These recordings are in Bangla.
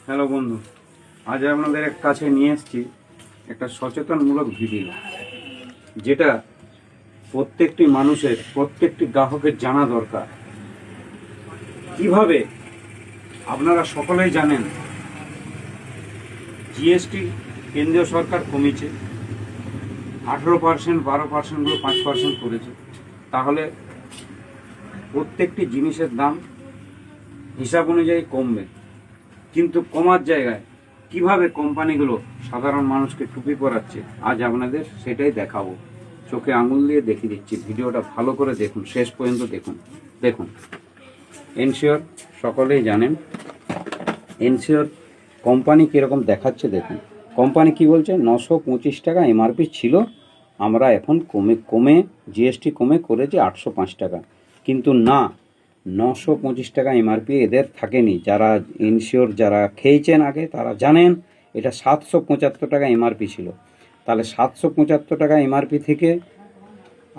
হ্যালো বন্ধু, আজ আপনাদের কাছে নিয়ে এসেছি একটা সচেতনমূলক ভিডিও, যেটা প্রত্যেকটি মানুষের, প্রত্যেকটি গ্রাহকের জানা দরকার। কিভাবে আপনারা সকলেই জানেন জিএসটি কেন্দ্রীয় সরকার কমিয়েছে, 18%, 12%, 5% করেছে। তাহলে প্রত্যেকটি জিনিসের দাম হিসাব অনুযায়ী কমবে, কিন্তু কমার জায়গায় কিভাবে কোম্পানিগুলো সাধারণ মানুষকে টুপি পরাচ্ছে আজ আপনাদের সেটাই দেখাবো। চোখে আঙুল দিয়ে দেখিয়ে দিচ্ছি, ভিডিওটা ভালো করে দেখুন, শেষ পর্যন্ত দেখুন। এনশিওর সকলেই জানেন এনশিওর কোম্পানি কীরকম দেখাচ্ছে দেখুন। কোম্পানি কি বলছে, 925 টাকা এমআরপি ছিল, আমরা এখন কমে জিএসটি কমে করেছি 805 টাকা। কিন্তু না, 925 টাকা এমআরপি এদের থাকেনি। যারা এনশিওর যারা খেয়েছেন আগে তারা জানেন এটা 775 টাকা এমআরপি ছিল। তাহলে 775 টাকা এমআরপি থেকে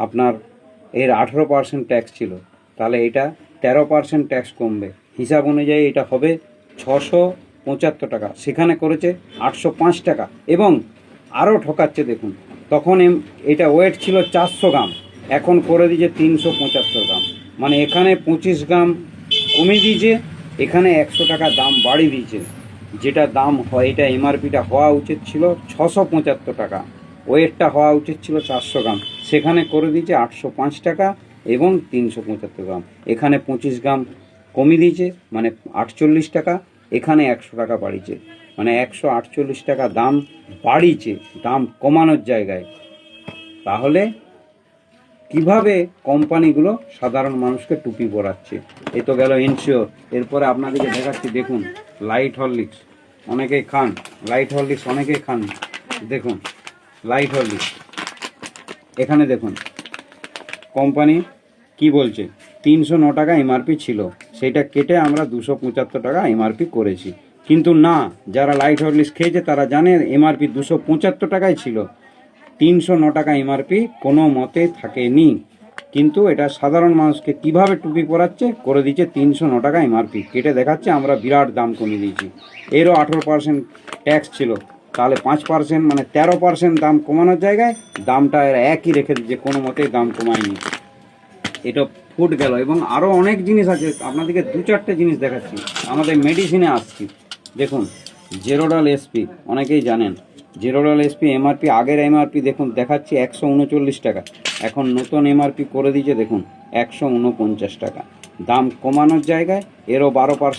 আপনার এর 18% ট্যাক্স ছিল, তাহলে এটা 13% ট্যাক্স কমবে। হিসাব অনুযায়ী এটা হবে 675 টাকা, সেখানে করেছে 805 টাকা। এবং আরও ঠকাচ্ছে দেখুন, তখন এটা ওয়েট ছিল 400 গ্রাম, এখন করে দিয়েছে 375 গ্রাম। মানে এখানে 25 গ্রাম কমিয়ে দিয়েছে, এখানে 100 টাকা দাম বাড়িয়ে দিয়েছে। যেটা দাম হয়, এটা এমআরপিটা হওয়া উচিত ছিল 675 টাকা, ওয়েটটা হওয়া উচিত ছিল 400 গ্রাম, সেখানে করে দিয়েছে 805 টাকা এবং 375 গ্রাম। এখানে 25 গ্রাম কমিয়ে দিয়েছে, মানে 48 টাকা, এখানে 100 টাকা বাড়িয়েছে, মানে 148 টাকা দাম বাড়িয়েছে, দাম কমানোর জায়গায়। তাহলে কিভাবে কোম্পানিগুলো সাধারণ মানুষকে টুপি পরাচ্ছে? এ তো গেল এনশিওর। এরপরে আপনাদেরকে দেখাচ্ছি, দেখুন লাইট হরলিক্স অনেকেই খান, লাইট হরলিক্স অনেকেই খান। দেখুন লাইট হরলিক্স, এখানে দেখুন কোম্পানি কি বলছে, 309 টাকা এমআরপি ছিল, সেটা কেটে আমরা 275 টাকা এমআরপি করেছি। কিন্তু না, যারা লাইট হরলিক্স খেয়েছে তারা জানে এমআরপি 275 টাকাই ছিল, 309 টাকা এমআরপি কোনো মতে থাকেনি। কিন্তু এটা সাধারণ মানুষকে কিভাবে টুপি পরাচ্ছে, করে দিচ্ছে 309 টাকা এমআরপি, কেটে দেখাচ্ছে আমরা বিরাট দাম কমিয়ে দিয়েছি। এরও 18% ট্যাক্স ছিল, তাহলে 5% মানে 13% দাম কমানোর জায়গায় দামটা এরা একই রেখে দিচ্ছে, কোনো মতেই দাম কমায়নি। এটা ফুট গেল। এবং আরও অনেক জিনিস আছে, আপনাদেরকে 2-4টে জিনিস দেখাচ্ছি। আমাদের মেডিসিনে আসছি, দেখুন জেরোডাল এসপি অনেকেই জানেন, জেরোডাল এসপি এমআরপি, আগের এমআরপি দেখুন দেখাচ্ছি 139 টাকা, এখন নতুন এমআরপি করে দিয়েছে দেখুন 149 টাকা। দাম কমানোর জায়গায় এরও 12%